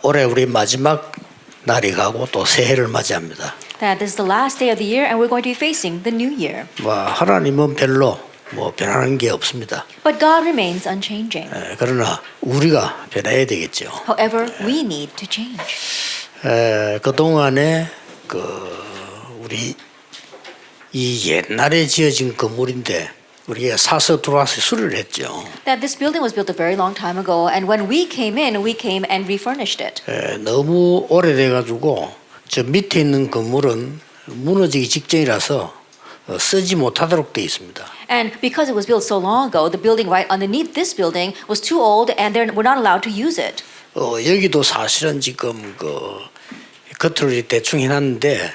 올해 우리 마지막 날이 가고 또 새해를 맞이합니다. That this is the last day of the year and we're going to be facing the new year. 뭐 하나님은 별로 변하는 게 없습니다. But God remains unchanging. 그러나 우리가 변해야 되겠죠. However, we need to change. 그 동안에 우리 이 옛날에 지어진 건물인데 우리가 사서 들어와서 수리를 했죠. That this building was built a very long time ago, and when we came and refurnished it. 너무 오래돼 가지고 저 밑에 있는 건물은 무너지기 직전이라서 쓰지 못하도록 돼 있습니다. And because it was built so long ago, the building right underneath this building was too old, and we're not allowed to use it. 여기도 사실은 지금 겉으로 대충 해놨는데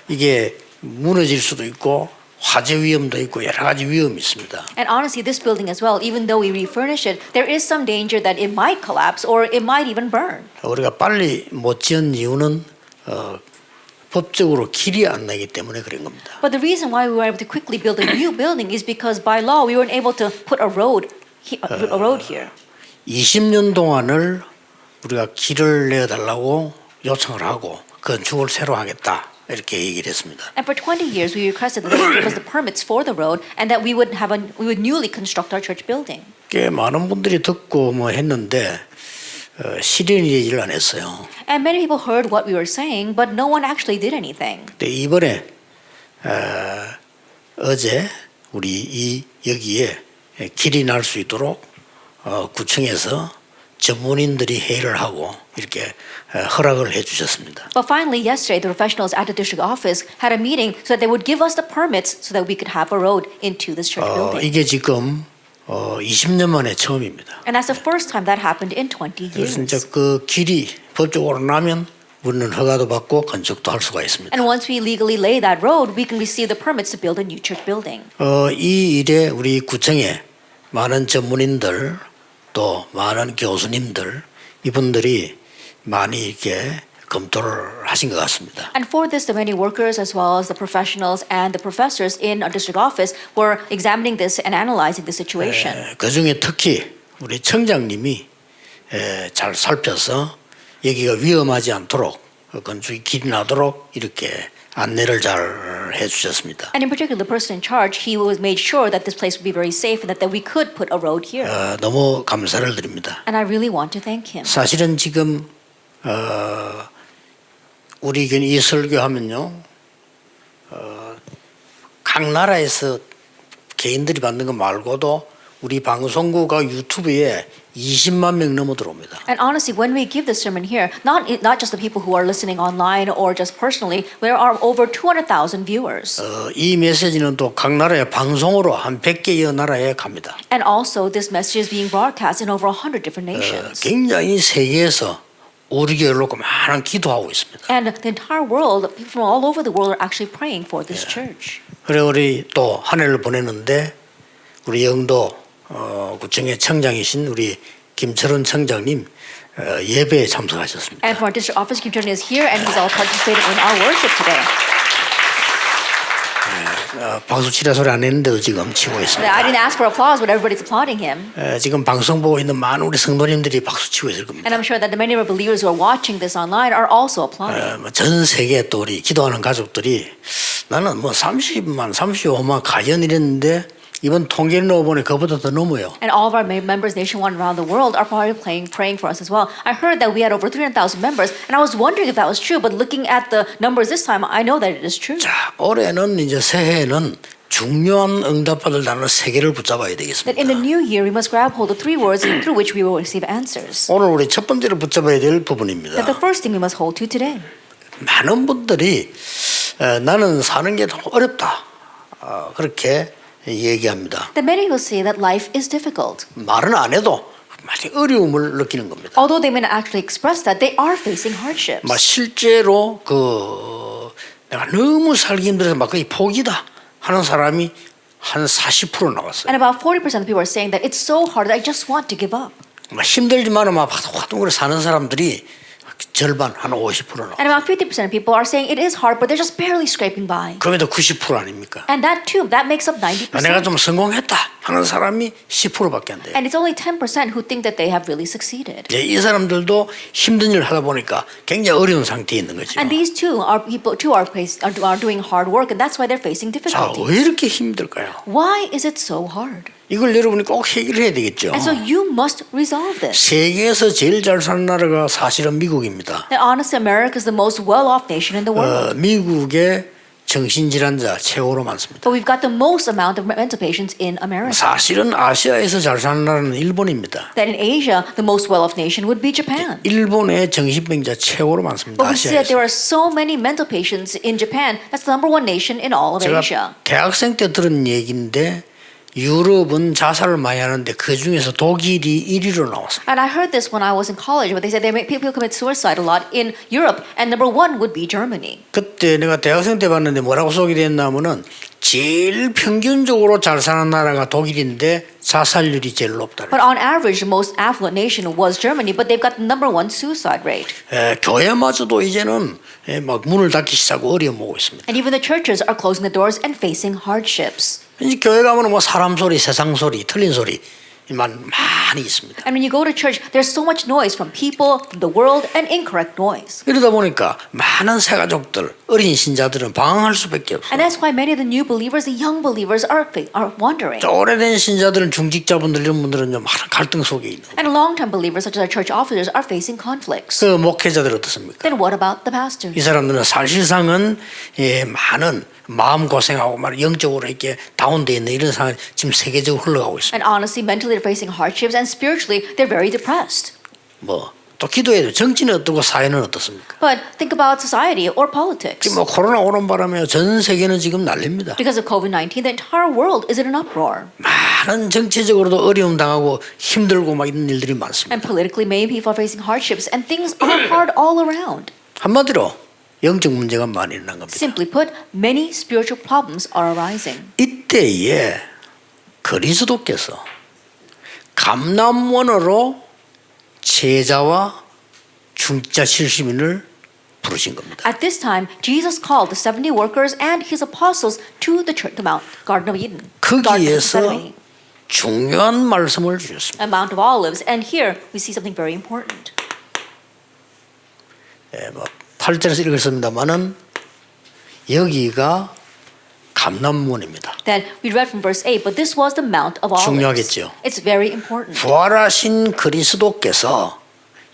이게 무너질 수도 있고 화재 위험도 있고 여러 가지 위험이 있습니다. And honestly, this building as well, even though we refurnish it, there is some danger that it might collapse or it might even burn. 우리가 빨리 못 지은 이유는 법적으로 길이 안 나기 때문에 그런 겁니다. But the reason why we were able to quickly build a new building is because by law we weren't able to put a road here. 20년 동안을 우리가 길을 내달라고 요청을 하고 건축을 새로 하겠다 이렇게 얘기를 했습니다. And for 20 years we requested that they would give us the permits for the road and that we would newly construct our church building. 꽤 많은 분들이 듣고 했는데 실현이 되질 않았어요. And many people heard what we were saying, but no one actually did anything. 근데 이번에 어제 우리 여기에 길이 날 수 있도록 구청에서 전문인들이 회의를 하고 이렇게 허락을 해주셨습니다. But finally, yesterday, the professionals at the district office had a meeting so that they would give us the permits so that we could have a road into this church building. 이게 지금 20년 만에 처음입니다. And that's the first time that happened in 20 그래서 years. 이제 그 길이 법적으로 나면 우리는 허가도 받고 건축도 할 수가 있습니다. And once we legally lay that road, we can receive the permits to build a new church building. 이 일에 우리 구청에 많은 전문인들 또 많은 교수님들 이분들이 많이 이렇게 검토를 하신 것 같습니다. And for this, the many workers as well as the professionals and the professors in our district office were examining this and analyzing the situation. 그 중에 특히 우리 청장님이 잘 살펴서 여기가 위험하지 않도록 건축이 길이 나도록 이렇게 안내를 잘 해주셨습니다. And in particular, the person in charge, he was made sure that this place would be very safe and that we could put a road here. 너무 감사를 드립니다. And I really want to thank him. 사실은 지금 우리 이 설교하면요, 각 나라에서 개인들이 받는 거 말고도 우리 방송국과 유튜브에 20만 명 넘어 들어옵니다. And honestly, when we give this sermon here, not just the people who are listening online or just personally, there are over 200,000 viewers. 이 메시지는 또 각 나라의 방송으로 한 100개여 나라에 갑니다. And also, this message is being broadcast in over 100 different nations. 굉장히 세계에서 우리 교회를 놓고 많은 기도하고 있습니다. And the entire world, people from all over the world are actually praying for this church. 그래 우리 또 한 해를 보내는데 우리 영도 구청의 청장이신 우리 김철원 청장님 예배에 참석하셨습니다. And for our district office, Kim Chun is here and he's all participating in our worship today. 박수 치라 소리 안 했는데도 지금 치고 있습니다. I didn't ask for applause, but everybody's applauding him. 지금 방송 보고 있는 많은 우리 성도님들이 박수 치고 있을 겁니다. And I'm sure that the many of our believers who are watching this online are also applauding. 전 세계 또 우리 기도하는 가족들이 나는 30만, 35만 가연 이랬는데 이번 통계를 넣어보니 그보다 더 넘어요. And all of our members nationwide around the world are probably praying for us as well. I heard that we had over 300,000 members, and I was wondering if that was true. But looking at the numbers this time, I know that it is true. 자, 올해는 이제 새해에는 중요한 응답받을 단어 3개를 붙잡아야 되겠습니다. That in the new year, we must grab hold of 3 words through which we will receive answers. 오늘 우리 첫 번째로 붙잡아야 될 부분입니다. That the first thing we must hold to today. 많은 분들이 나는 사는 게 너무 어렵다. 그렇게 얘기합니다. That many will say that life is difficult. 말은 안 해도 많이 어려움을 느끼는 겁니다. Although they may not actually express that, they are facing hardships. 실제로 내가 너무 살기 힘들어서 막 거의 포기다 하는 사람이 한 40% 나왔어요. And about 40% of people are saying that it's so hard that I just want to give up. 힘들지만 막 화둥그려 사는 사람들이 절반 한 50% 나와요. And about 50% of people are saying it is hard, but they're just barely scraping by. 그럼에도 90% 아닙니까? And that too, that makes up 90%. 내가 좀 성공했다. 하는 사람이 10%밖에 안 돼요. And it's only 10% who think that they have really succeeded. 이 사람들도 힘든 일을 하다 보니까 굉장히 어려운 상태에 있는 거죠. And these two are people too are doing hard work, and that's why they're facing 자, difficulties. 왜 이렇게 힘들까요? Why is it so hard? 이걸 여러분이 꼭 해결해야 되겠죠. And so you must resolve this. 세계에서 제일 잘 사는 나라가 사실은 미국입니다. And honestly, America is the most well-off nation in the world. 미국의 정신질환자 최고로 많습니다. But we've got the most amount of mental patients in America. 사실은 아시아에서 잘 사는 나라는 일본입니다. That in Asia, the most well-off nation would be Japan. 일본의 정신병자 최고로 많습니다. But we see that 아시아에서. there are so many mental patients in Japan. That's the number one nation in all of 제가 Asia. 대학생 때 들은 얘기인데 유럽은 자살을 많이 하는데 그 중에서 독일이 1위로 나왔습니다. And I heard this when I was in college, but they said people commit suicide a lot in Europe, and number one would be Germany. 그때 내가 대학생 때 봤는데 뭐라고 소개됐냐면은 제일 평균적으로 잘 사는 나라가 독일인데 자살률이 제일 높다. But on average, the most affluent nation was Germany, but they've got the number one suicide rate. 교회마저도 이제는 막 문을 닫기 시작하고 어려움 오고 있습니다. And even the churches are closing the doors and facing hardships. 이제 교회 가면은 뭐 사람 소리, 세상 소리, 틀린 소리만 많이 있습니다. And when you go to church, there's so much noise from people, from the world, and incorrect noise. 이러다 보니까 많은 새가족들, 어린 신자들은 방황할 수밖에 없어요. And that's why many of the new believers, the young believers, are wandering. 오래된 신자들은 중직자분들 이런 분들은 좀 많은 갈등 속에 있는 거예요. And long-time believers, such as our church officers, are facing conflicts. 그 목회자들 어떻습니까? Then what about the pastors? 이 사람들은 사실상은 많은 마음 고생하고 말 영적으로 이렇게 다운돼 있는 이런 상황이 지금 세계적으로 흘러가고 있습니다. And honestly, mentally they're facing hardships, and spiritually they're very depressed. 뭐 또 기도해도 정치는 어떻고 사회는 어떻습니까? But think about society or politics. 지금 뭐 코로나 오는 바람에 전 세계는 지금 난립니다. Because of COVID-19, the entire world is in an uproar. 많은 정치적으로도 어려움 당하고 힘들고 막 이런 일들이 많습니다. And politically, many people are facing hardships, and things are hard all around. 한마디로 영적 문제가 많이 일어난 겁니다. Simply put, many spiritual problems are arising. 이때에 그리스도께서 감람원으로 제자와 중직자 70인을 부르신 겁니다. At this time, Jesus called the 70 workers and his apostles to the church, the Mount Garden of Eden, Garden of 거기에서 Gethsemane, 중요한 말씀을 주셨습니다. a Mount of Olives. And here we see something very important. 8절에서 읽었습니다만은 여기가 감람원입니다. Then we read from verse 8, but this was the Mount of Olives. 중요하겠죠. It's very important. 부활하신 그리스도께서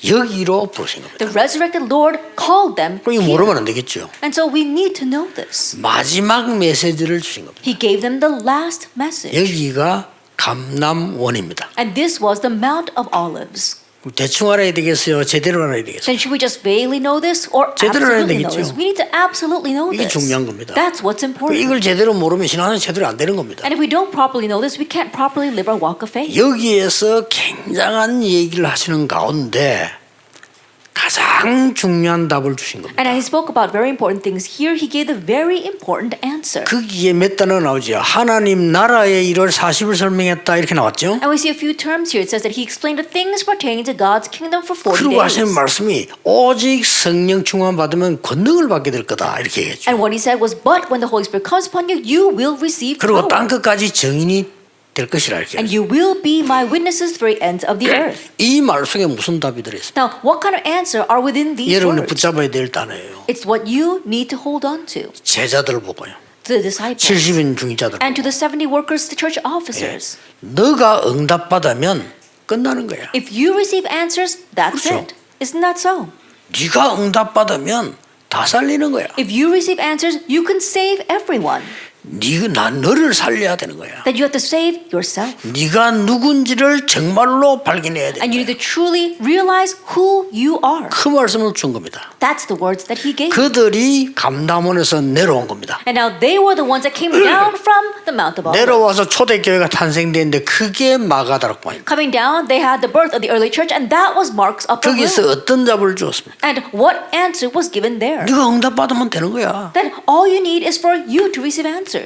여기로 부르신 겁니다. The resurrected Lord called them 이거 here. 모르면 안 되겠죠. And so we need to know this. 마지막 메시지를 주신 겁니다. He gave them the last message. 여기가 감람원입니다. And this was the Mount of Olives. 대충 알아야 되겠어요? 제대로 알아야 되겠어요? Then should we just vaguely know this or 제대로 알아야 absolutely know 되겠죠. this? We need to absolutely know 이게 this. 중요한 겁니다. That's what's important. 이걸 제대로 모르면 신앙은 제대로 안 되는 겁니다. And if we don't properly know this, we can't properly live our walk of faith. 여기에서 굉장한 얘기를 하시는 가운데 가장 중요한 답을 주신 겁니다. And he spoke about very important things. Here he gave the very important answer. 거기에 몇 단어 나오죠. 하나님 나라의 일을 40을 설명했다 이렇게 나왔죠. And we see a few terms here. It says that he explained the things pertaining to God's kingdom for 40 그리고 days. 하시는 말씀이 오직 성령 충만 받으면 권능을 받게 될 거다 이렇게 얘기했죠. And what he said was, but when the Holy Spirit comes upon you, you will receive 그리고 땅 power. 끝까지 증인이 될 것이라 이렇게. And you will be my witnesses to the very ends of the earth. 이 말 속에 무슨 답이 들어있습니까? Now, what kind of answer are within these 여러분이 words? 붙잡아야 될 단어예요. It's what you need to hold on to. 제자들 보고요. To the disciples. 70인 중직자들 And to 보고. the 70 workers, the church officers. 너가 응답받으면 끝나는 거야. If you receive answers, that's 그렇죠. it. Isn't that so? 네가 응답받으면 다 살리는 거야. If you receive answers, you can save everyone. 너를 살려야 되는 거야. That you have to save yourself. 네가 누군지를 정말로 발견해야 돼. And you need to truly realize who you are. 그 말씀을 준 겁니다. That's the words that he gave. 그들이 감람원에서 내려온 겁니다. And now they were the ones that came down from the Mount of Olives. 내려와서 초대교회가 탄생되는데 그게 마가다락방입니다. Coming down, they had the birth of the early church, and that was Mark's upper 거기서 room. 어떤 답을 주었습니까? And what answer was given there? 네가 응답받으면 되는 거야. Then all you need is for you to receive answers.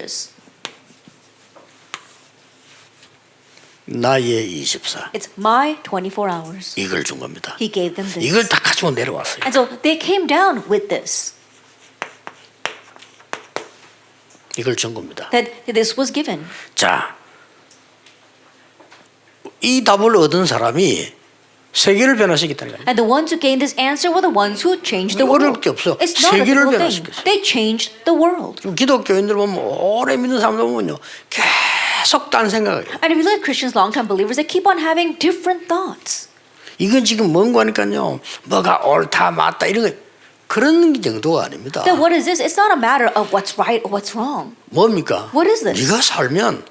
나의 24. It's my 24 hours. 이걸 준 겁니다. He gave them this. 이걸 다 가지고 내려왔어요. And so they came down with this. 이걸 준 겁니다. That this was given. 자, 이 답을 얻은 사람이 세계를 변화시켰다는 거예요. And the ones who gained this answer were the ones who changed the 어려울 world. 게 없어. It's not a 세계를 difficult thing. 변화시켰어요. They changed the world. 지금 기독교인들 보면 오래 믿는 사람들 보면요, 계속 딴 생각을 해요. And if you look at Christians, long-time believers, they keep on having different thoughts. 이건 지금 뭔가 하니까요, 뭐가 옳다 맞다 이런 거 그런 정도가 아닙니다. Then what is this? It's not a matter of what's right or what's wrong. 뭡니까? What is this? 네가 살면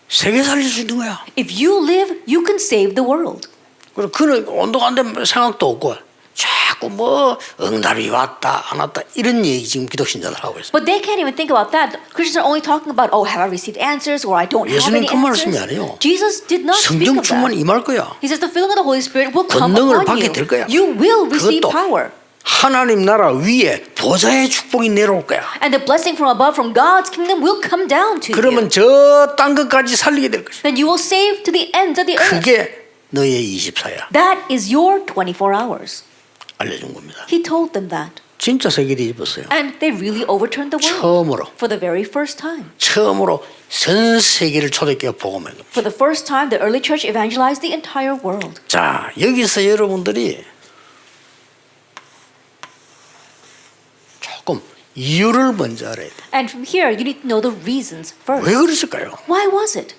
세계 살릴 수 있는 거야. If you live, you can save the world. 그리고 그는 온도간데 생각도 없고 자꾸 뭐 응답이 왔다 안 왔다 이런 얘기 지금 기독신자들 하고 있어요. But they can't even think about that. Christians are only talking about, oh, have I received answers or I don't have 예수님 any 그 말씀이 answers. 아니에요. Jesus did not speak 성령 of 충만 that. 임할 거야. He says the filling of the Holy Spirit will come 권능을 upon 받게 you. 될 거야. You will receive 그것도 power. 하나님 나라 위에 보좌의 축복이 내려올 거야. And the blessing from above, from God's kingdom, will come down to 그러면 you. 저 땅 것까지 살리게 될 것이야. Then you will save to the ends of the earth. 그게 너의 24야. That is your 24 hours. 알려준 겁니다. He told them that. 진짜 세계 뒤집었어요. And they really overturned the world 처음으로 for the very first time. 전 세계를 초대교회 복음한 겁니다. For the first time, the early church evangelized the entire world. 자, 여기서 여러분들이 조금 이유를 먼저 알아야 돼. And from here, you need to know the reasons first. 왜 그랬을까요? Why was it?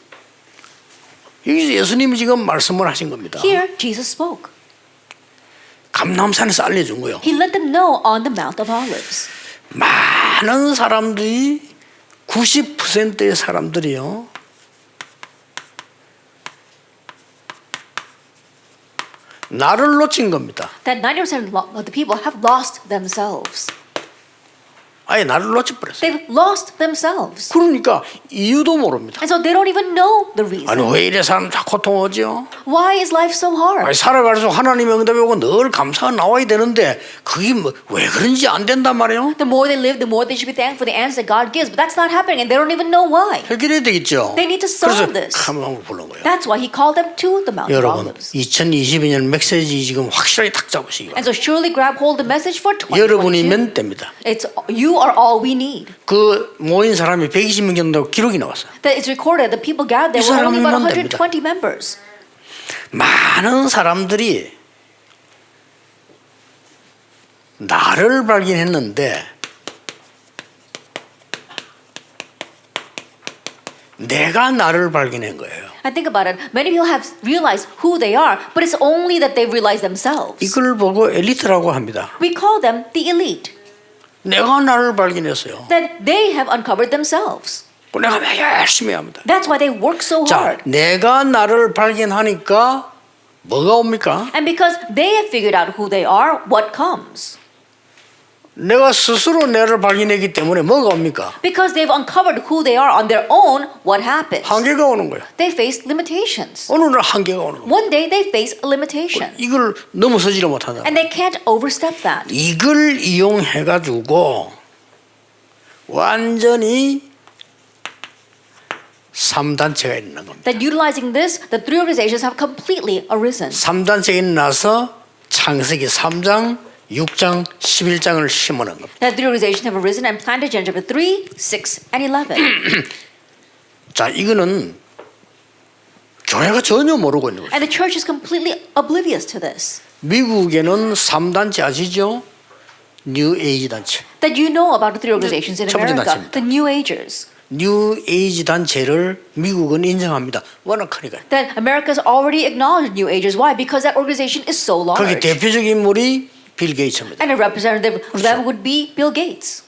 여기서 예수님이 지금 말씀을 하신 겁니다. Here, Jesus spoke. 감람산에서 알려준 거예요. He let them know on the Mount of Olives. 많은 사람들이 90%의 사람들이요. 나를 놓친 겁니다. That 90% of the people have lost themselves. 아예 나를 놓쳐버렸어요. They've lost themselves. 그러니까 이유도 모릅니다. And so they don't even know the reason. 아니 왜 이래 사람 다 고통하지요? Why is life so hard? 아니 살아갈수록 하나님의 응답이 오고 늘 감사가 나와야 되는데 그게 뭐 왜 그런지 안 된단 말이에요? The more they live, the more they should be thankful for the answers that God gives. But that's not happening, and they don't even know why. 해결해야 되겠죠. They need to solve 그래서 this. 감람을 부른 거예요. That's why He called them to the Mount of 여러분 Olives. 2022년 메시지 지금 확실하게 딱 잡으시기 바랍니다. And so surely grab hold the message for 2022. 여러분이면 됩니다. It's you are all we need. 그 모인 사람이 120명 정도 기록이 나왔어요. That it's recorded. The people gathered there 이 were only about 사람이면 120 members. 많은 사람들이 나를 발견했는데 내가 나를 발견한 거예요. I think about it. Many people have realized who they are, but it's only that they've realized themselves. 이걸 보고 엘리트라고 합니다. We call them the elite. 내가 나를 발견했어요. That they have uncovered themselves. 내가 열심히 합니다. That's why they work so 자, hard. 내가 나를 발견하니까 뭐가 옵니까? And because they have figured out who they are, what comes? 내가 스스로 나를 발견했기 때문에 뭐가 옵니까? Because they've uncovered who they are on their own, what happens? 한계가 오는 거예요. They face limitations. 어느 날 한계가 오는 거예요. One day they face a limitation. 이걸 넘어서지를 못한다. And they can't overstep that. 이걸 이용해가지고 완전히 3단체가 있는 겁니다. That utilizing this, the three organizations have completely arisen. 3단체가 일어나서 창세기 3장, 6장, 11장을 심어놓은 겁니다. That three organizations have arisen and planted Genesis chapter 3, 6, and 11. 자, 이거는 교회가 전혀 모르고 있는 거죠. And the church is completely oblivious to this. 미국에는 3단체 아시죠? 뉴 에이지 단체. That you know about the three organizations in 첫 번째 America, 단체입니다. the New Agers. 뉴 에이지 단체를 미국은 인정합니다. 워낙하니까. That America's already acknowledged New Agers. Why? Because that organization is so large. 거기 대표적인 인물이 빌 게이츠입니다. And a representative of them would be Bill Gates.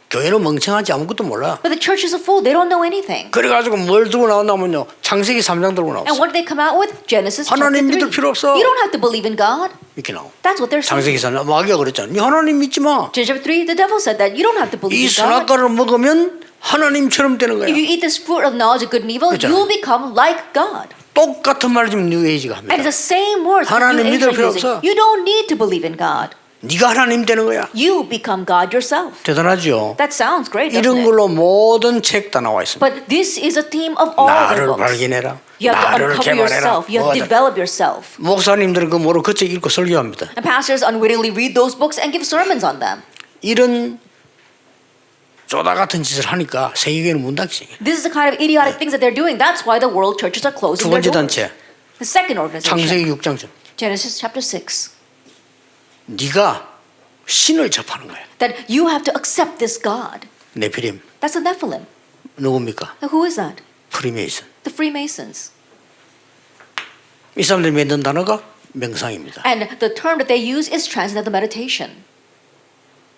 교회는 멍청하지 아무것도 몰라. But the church is a fool. They don't know anything. 그래가지고 뭘 들고 나온다면요. 창세기 3장 들고 And 나왔어. what did they come out with? Genesis chapter 하나님 3. 믿을 필요 없어. You don't have to believe in God. 이렇게 나와. That's what they're saying. 창세기 3장 마귀가 그랬잖아. 니 하나님 믿지 마. Genesis chapter 3, the devil said that. You don't have to believe 이 in God. 선악과를 먹으면 하나님처럼 되는 거야. If you eat this fruit of knowledge of good and evil, 그렇잖아. you will become like God. 똑같은 말 지금 뉴 에이지가 합니다. And it's the same words that 하나님 New Age 믿을 are 필요 using. 없어. You don't need to believe in God. 네가 하나님 되는 거야. You become God yourself. 대단하죠. That sounds great, doesn't 이런 it? 걸로 모든 책 다 나와 있습니다. But this is a theme of all the 나를 books. 발견해라. You have to 나를 uncover 개발해라. yourself. You have to develop yourself. 목사님들은 그 뭐로 그 책 읽고 설교합니다. And pastors unwittingly read those books and give sermons on them. 이런 쪼다 같은 짓을 하니까 세계교회는 문 닫히게. This is the kind of idiotic things that they're doing. That's why the world churches are 두 closing their 번째 doors. 단체 The second organization, 창세기 6장 전. Genesis chapter 6, 네가 신을 접하는 거야. that you have to accept this God. 네피림. That's the Nephilim. 누굽니까? Now, who is that? 프리메이슨. The Freemasons. 이 사람들이 만든 단어가 명상입니다. And the term that they use is transcendental meditation.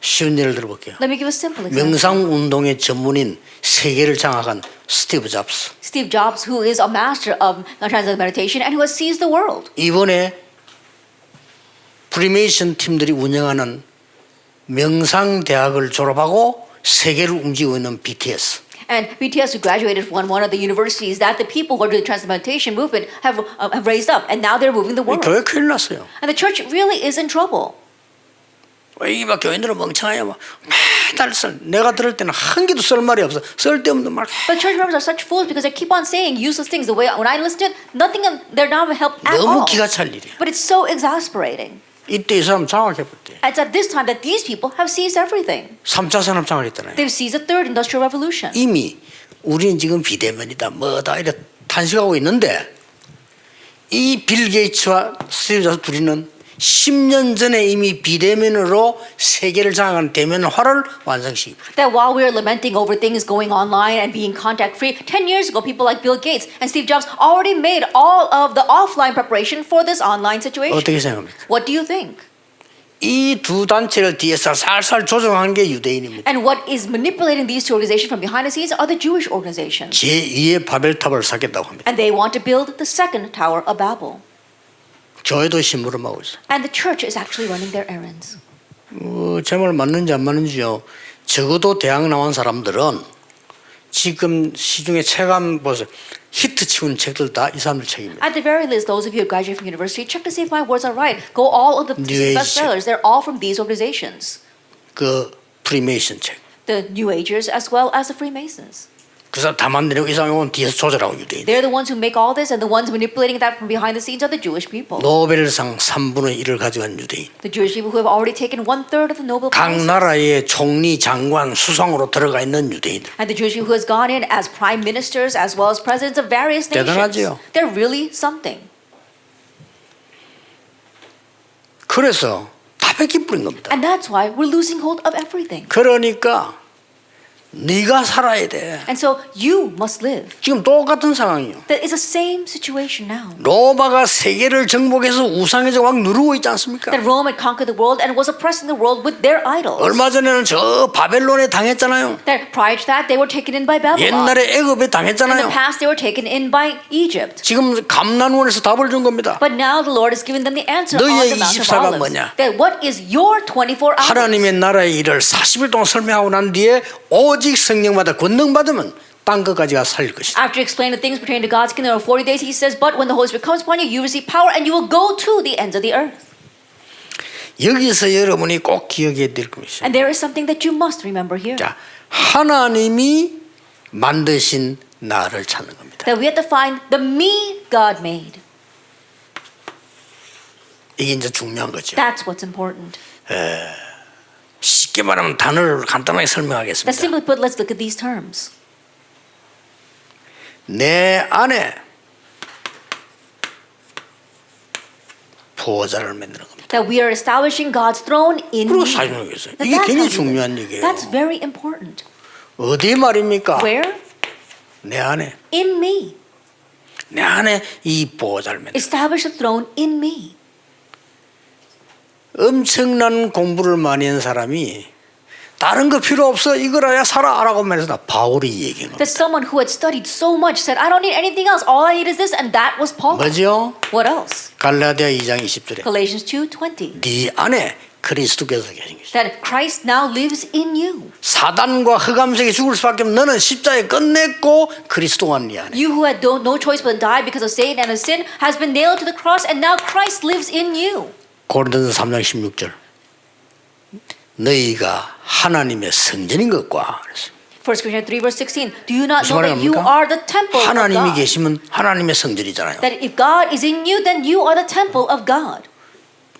쉬운 예를 들어볼게요. Let me give a simple example. 명상 운동의 전문인 세계를 장악한 스티브 잡스. Steve Jobs, who is a master of transcendental meditation and who has seized the world. 이번에 프리메이션 팀들이 운영하는 명상 대학을 졸업하고 세계를 움직이고 있는 BTS. And BTS, who graduated from one of the universities that the people who are doing the transcendental meditation movement have raised up, and now they're moving the world. 교회 큰일 났어요. And the church really is in trouble. 이막 교인들은 멍청하냐 막 맨날 내가 들을 때는 한 개도 쓸 말이 없어. 쓸데없는 말. But church members are such fools because they keep on saying useless things. The way when I listen to it, nothing. They're not help at 너무 all. 기가 찰 일이야. But it's so exasperating. 이때 이 사람 장악해버렸대. It's at this time that these people have seized everything. 3차 산업 장악했잖아요. They've seized the third industrial revolution. 이미 우리는 지금 비대면이다 뭐다 이래 탄식하고 있는데 이 빌 게이츠와 스티브 잡스 둘이는 10년 전에 이미 비대면으로 세계를 장악하는 대면 화를 완성시키고 That while we're lamenting over things going online and being contact free, 10 years ago, people like Bill Gates and Steve Jobs already made all of the offline preparation for this online situation. 어떻게 생각합니까? What do you think? 이 두 단체를 뒤에서 살살 조정한 게 유대인입니다. And what is manipulating these two organizations from behind the scenes are the Jewish organizations. 제2의 바벨탑을 쌓겠다고 합니다. And they want to build the second Tower of Babel. 교회도 심부름하고 있어요. And the church is actually running their errands. 제 말 맞는지 안 맞는지요. 적어도 대학 나온 사람들은 지금 시중에 체감 보세요. 히트 치는 책들 다 이 사람들 책입니다. At the very least, those of you who graduate from university, check to see if my words are right. Go all of the New Age. bestsellers. They're all from these organizations. 그 프리메이션 책. The New Agers as well as the Freemasons. 그 사람 다 만들고 이 사람이 오면 뒤에서 조절하고 유대인. They're the ones who make all this, and the ones manipulating that from behind the scenes are the Jewish people. 노벨상 3분의 1을 가져간 유대인. The Jewish people who have already taken 1/3 of the Nobel 각 Prizes. 나라의 총리, 장관, 수상으로 들어가 있는 유대인들. And the Jewish people who has gone in as prime ministers as well as presidents of various nations. 대단하지요. They're really something. 그래서 다 뺏기뿌린 겁니다. And that's why we're losing hold of everything. 그러니까 네가 살아야 돼. And so you must live. 지금 똑같은 상황이요. That is the same situation now. 로마가 세계를 정복해서 우상에서 막 누르고 있지 않습니까? That Rome had conquered the world and was oppressing the world with their idols. 얼마 전에는 저 바벨론에 당했잖아요. That prior to that they were taken in by Babylon. 옛날에 애굽에 In the 당했잖아요. past they were taken in by Egypt. 지금 감난원에서 답을 준 겁니다. But now the Lord is giving them the answer on 너희의 the Mount of 24가 Olives. 뭐냐? That what is your 24 hours? 하나님의 나라의 일을 40일 동안 설명하고 난 뒤에 오직 성령받아 권능 받으면 땅 끝까지 가 살릴 것이다. After explaining the things pertaining to God's kingdom in 40 days, he says, but when the Holy Spirit comes upon you, you receive power and you will go to the ends of the earth. 여기서 여러분이 꼭 기억해야 될 것이. And there is something that you must remember here. 자, 하나님이 만드신 나를 찾는 겁니다. That we have to find the me God made. 이게 이제 중요한 거죠. That's what's important. 쉽게 말하면 단어를 간단하게 That 설명하겠습니다. simply put, let's look at these terms. 내 안에 보호자를 만드는 겁니다. That we are establishing God's throne in 그리고 me. 사용하겠어요. That 이게 that's 굉장히 how we 중요한 live. 얘기예요. That's very important. 어디 말입니까? Where? 내 안에. In me. 내 안에 이 보호자를 만드는. Establish a throne in me. 엄청난 공부를 많이 한 사람이 다른 거 필요 없어 이거라야 살아라고 말해서 바울이 얘기한 겁니다. That someone who had studied so much said, I don't need anything else. All I need is this, and that was Paul. 뭐죠? What else? 갈라디아 2장 20절에 Galatians 2:20. 네 안에 그리스도께서 계신 것이다. That Christ now lives in you. 사단과 흑암색이 죽을 수밖에 없는 너는 십자가에 끝냈고 그리스도가 네 안에. You who had no choice but to die because of Satan and his sin has been nailed to the cross, and now Christ lives in you. 고린도서 3장 16절 너희가 하나님의 성전인 것과 그랬어요. 1 Corinthians 3:16. Do you not 무슨 know that you 말입니까? are the temple of 하나님이 God? 계시면 하나님의 성전이잖아요. That if God is in you, then you are the temple of God.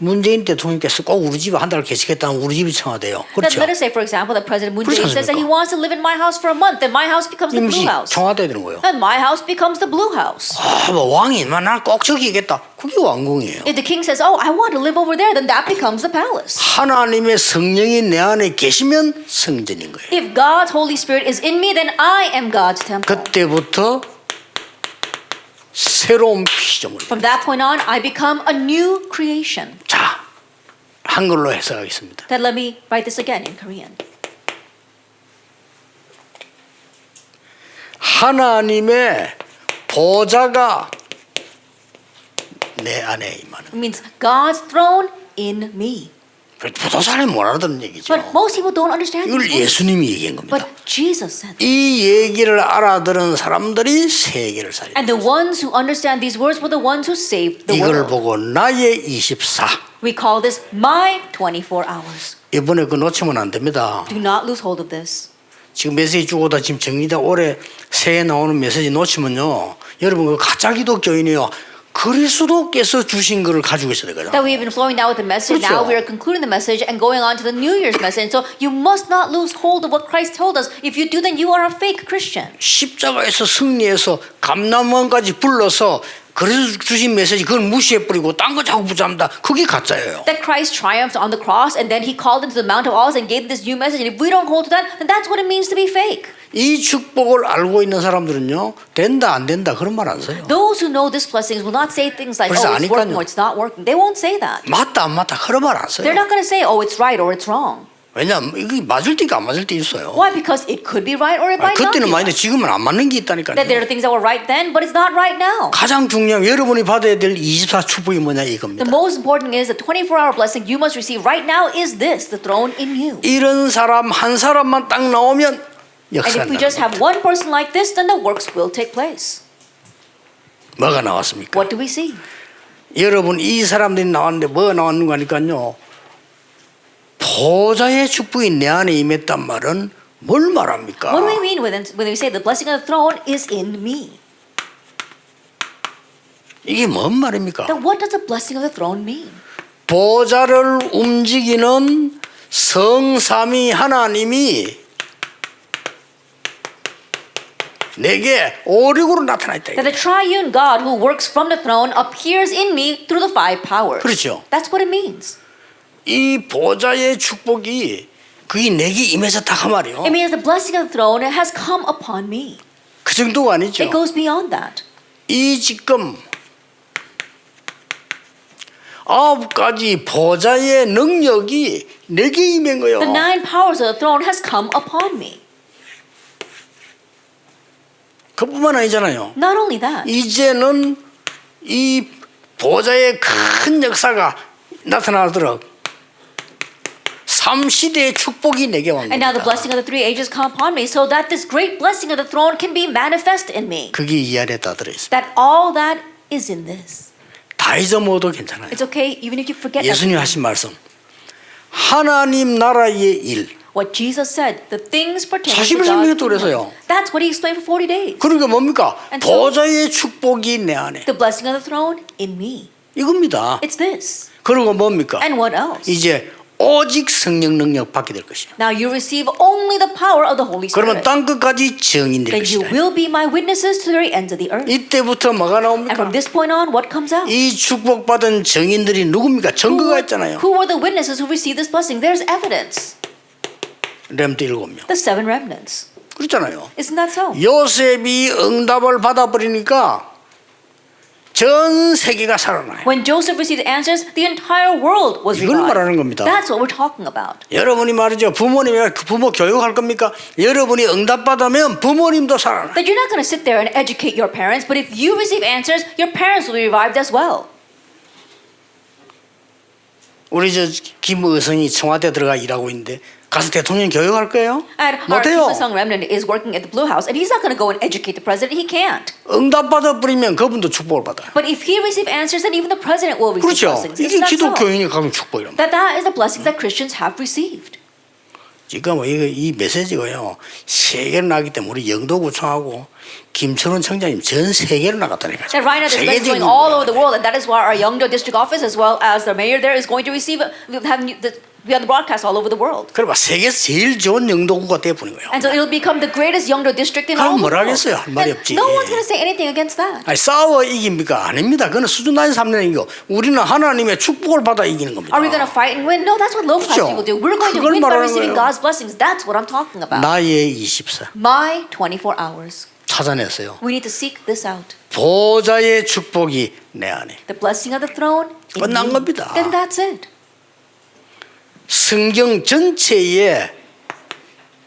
문재인 대통령께서 꼭 우리 집에 한 달 계시겠다면 우리 집이 청와대요. Then 그렇죠? let us say, for example, that President Moon 그렇지 Jae-in says that he 않습니까? wants to live in my house for a month. Then my house becomes the 임시 Blue House. 청와대 되는 거예요. Then my house becomes the Blue House. 뭐 왕이 난꼭 저기겠다. 그게 왕궁이에요. If the king says, "Oh, I want to live over there," then that becomes the palace. 하나님의 성령이 내 안에 계시면 성전인 거예요. If God's Holy Spirit is in me, then I am God's temple. 그때부터 새로운 피조물. From that point on, I become a new creation. 자, 한글로 해석하겠습니다. Then let me write this again in Korean. 하나님의 보좌가 내 안에 임하는. It means God's throne in me. 보통 사람이 못 알아듣는 얘기죠. But most people don't understand 이걸 this. word. 예수님이 얘기한 겁니다. But Jesus said. 이 얘기를 알아들은 사람들이 세계를 살려. And the ones who understand these words were the ones who saved the 이걸 world. 보고 나의 24. We call this my 24 hours. 이번에 그 놓치면 안 됩니다. Do not lose hold of this. 지금 메시지 주고다 지금 정리된 올해 새해 나오는 메시지 놓치면요. 여러분 그 가짜 기독교인이요. 그리스도께서 주신 것을 가지고 있어야 되거든. That we have been flowing now with the message. 그렇죠. Now we are concluding the message and going on to the New Year's message. So you must not lose hold of what Christ told us. If you do, then you are a fake Christian. 십자가에서 승리해서 감남원까지 불러서 그리스도 주신 메시지 그걸 무시해버리고 딴 거 자꾸 붙잡는다. 그게 가짜예요. That Christ triumphed on the cross and then he called into the Mount of Olives and gave this new message. And if we don't hold to that, then that's what it means to be fake. 이 축복을 알고 있는 사람들은요. 된다 안 된다 그런 말 안 써요. Those who know these blessings will not say things like, 그래서 oh, it's working 아니까요. or it's not working. They won't say that. 맞다 안 맞다 그런 말 안 They're 써요. not going to say, oh, it's right or it's wrong. 왜냐하면 이게 맞을 때가 안 맞을 때 있어요. Why? Because it could be right or it might not be 그때는 맞는데 right. 지금은 안 맞는 게 That there 있다니까요. are things that were right then, but it's not right now. 가장 중요한 여러분이 받아야 될 24 축복이 뭐냐 이겁니다. The most important is the 24-hour blessing you must receive right now is this, the throne in you. 이런 사람 한 사람만 딱 나오면 And 역사가 if we just 나옵니다. have one person like this, then the works will take place. 뭐가 나왔습니까? What do we see? 여러분 이 사람들이 나왔는데 뭐가 나왔는가 하니까요. 보좌의 축복이 내 안에 임했단 말은 뭘 말합니까? What do we mean when we say the blessing of the throne is in me? 이게 뭔 말입니까? Then what does the blessing of the throne mean? 보좌를 움직이는 성삼위 하나님이 내게 오륙으로 나타나 있다. That the triune God who works from the throne appears in me through the five powers. 그렇죠. That's what it means. 이 보좌의 축복이 그게 내게 임해졌다 그 말이요. It means the blessing of the throne has come upon me. 그 정도가 아니죠. It goes beyond that. 이 지금 9가지 보좌의 능력이 내게 임한 거예요. The 9 powers of the throne has come upon me. 그뿐만 아니잖아요. Not only that, 이제는 이 보좌의 큰 역사가 나타나도록 3시대의 축복이 내게 온 and now the 겁니다. blessing of the 3 ages come upon me, so that this great blessing of the throne can be manifest in me. 그게 이 안에 다 들어있습니다. That all that is in this. 다 잊어먹어도 괜찮아요. It's okay even if you forget 예수님 everything. 하신 말씀. 하나님 나라의 일. What Jesus said, the things pertaining 40일 to God's 설명했다고 kingdom. 그래서요. That's what he explained for 40 days. 그러니까 뭡니까? And so- 보좌의 축복이 내 안에. The blessing of the throne in me. 이겁니다. It's this. 그리고 뭡니까? And what else? 이제 오직 성령 능력 받게 될 것이요. Now you receive only the power of the Holy 그러면 Spirit. 땅 끝까지 증인 될 Then you 것이다. will be my witnesses to the very ends of the earth. 이때부터 뭐가 And 나옵니까? from this point on, what comes out? 이 축복받은 증인들이 누굽니까? 증거가 있잖아요. Who were the witnesses who received this blessing? There's evidence. 렘트 7명. The 7 remnants. 그렇잖아요. Isn't that so? 요셉이 응답을 받아버리니까 전 세계가 살아나요. When Joseph received answers, the entire world was 이걸 말하는 revived. 겁니다. That's what we're talking about. 여러분이 말이죠. 부모님이 부모 교육할 겁니까? 여러분이 응답받으면 부모님도 살아나요. That you're not going to sit there and educate your parents, but if you receive answers, your parents will be revived as well. 우리 저 김의성이 청와대 들어가 일하고 있는데 가서 대통령 교육할 거예요? And our Kim 못해요. Il-sung remnant is working at the Blue House, and he's not going to go and educate the president. He can't. 응답받아버리면 그분도 축복을 받아요. But if he receives answers, then even the president will receive 그렇죠. blessings. 이게 Isn't that so? 기독교인이 가면 축복이랍니다. That is the blessings that Christians have received. 지금 이 메시지가요 세계로 나기 때문에 우리 영도구청하고 김철원 청장님 전 세계로 나갔다니까. That right now, this is going all over the world, and that is why our Yeongdo district office, as well as the mayor there, is going to receive, be on the broadcast all over the world. 그러면 세계에서 제일 좋은 영도구가 돼버린 거예요. And so it'll become the greatest Yeongdo district in all 그럼 the 뭐라 world. 하겠어요? 할 말이 And 없지. no one's going to say anything against that. 아니, 싸워 이깁니까? 아닙니다. 그건 수준 낮은 삼년이고 우리는 하나님의 축복을 받아 이기는 겁니다. Are we going to fight and win? No, that's what low class 그렇죠. people do. We're going to 그걸 win by 말하는 receiving 거예요. God's blessings. That's what I'm talking about. 나의 24 My 24 hours. 찾아냈어요. We need to seek this out. 보좌의 축복이 내 안에. The blessing of the throne. in 끝난 me. 겁니다. Then that's it. 성경 전체에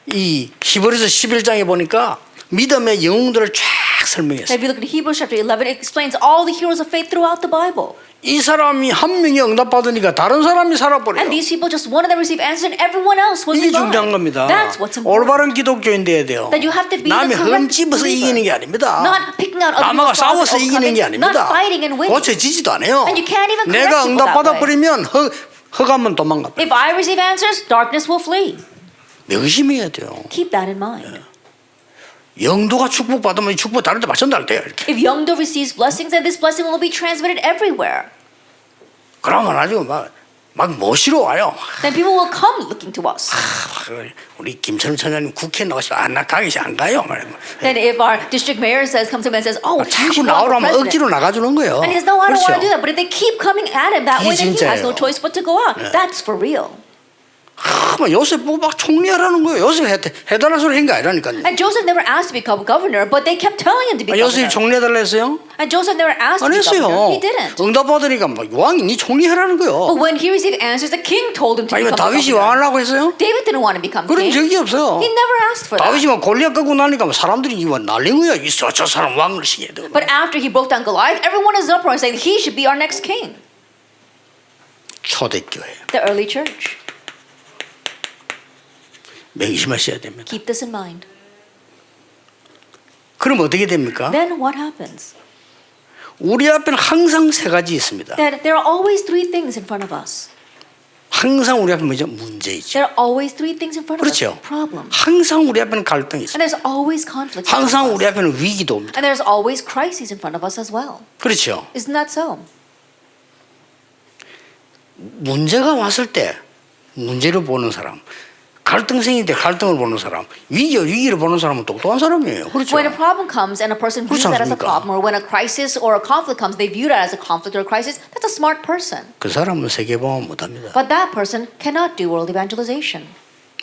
이 히브리서 11장에 보니까 믿음의 영웅들을 쫙 설명했어요. If you look at Hebrews chapter 11, it explains all the heroes of faith throughout the Bible. 이 사람이 한 명이 응답받으니까 다른 사람이 살아버려요. And these people, just one of them received answers, and everyone else was 이게 revived. 중요한 겁니다. That's what's important. 올바른 기독교인 돼야 돼요. That you have to be 남의 the correct 흠집어서 believer. 이기는 게 아닙니다. Not picking out other 남하고 people's 싸워서 flaws or 이기는 게 coming, 아닙니다. not fighting and winning. 고쳐지지도 않아요. And you can't even correct 내가 people 응답받아 that way. 버리면 허가면 도망가. If I receive answers, darkness will flee. 명심해야 돼요. Keep that in mind. 영도가 축복받으면 이 축복 다른 데 전달돼요. 이렇게. If Yeongdo receives blessings, then this blessing will be transmitted everywhere. 그러면 아주 막 모시러 와요. Then people will come looking to us. 우리 김철원 차장님 국회 나가시면 나 가기 안 가요. Then if our district mayor come to him and says, "Oh, you 자꾸 should run for 나오라면 president," 억지로 나가주는 거예요. and he says, "No, I don't want to do 그렇죠? that." But if they keep coming at him that way, then he has no 진짜예요. choice but to go out. That's for real. 요셉 보고 막 총리하라는 거예요. 요셉 해달라는 소리 한 게 아니라니까요. And Joseph never asked to become governor, but they kept telling him to be 요셉이 governor. 총리해달라 했어요? And Joseph never asked to 안 be governor. 했어요. He didn't. 응답받으니까 막 왕이 네 총리하라는 거예요. But when he received answers, the king told him to 아니면 become 다윗이 governor. 왕하려고 했어요? David didn't want to become 그런 king. 적이 없어요. He never asked for that. 다윗이 막 골리앗 끄고 나니까 사람들이 이거 날린 거야. 있어 저 사람 왕을 시켜야 돼. But after he broke down Goliath, everyone is uproar saying he should be our next king. 초대교회 The early church. 명심하셔야 됩니다. Keep this in mind. 그럼 어떻게 됩니까? Then what happens? 우리 앞에는 항상 세 가지 있습니다. That there are always three things in front of us. 항상 우리 앞에 뭐죠? 문제 있죠. There are always three things in front of us. 그렇죠. Problems. 항상 우리 앞에는 갈등이 있어요. And there's always conflict. in front 항상 of 우리 us. 앞에는 위기도 옵니다. And there's always crises in front of us as well. 그렇죠. Isn't that so? 문제가 왔을 때 문제를 보는 사람, 갈등생일 때 갈등을 보는 사람, 위기를 보는 사람은 똑똑한 사람이에요. 그렇죠. When a problem comes and a person views 그렇지 that as a 않습니까? problem, or when a crisis or a conflict comes, they view that as a conflict or a crisis, that's a smart person. 그 사람은 세계보험 못합니다. But that person cannot do world evangelization.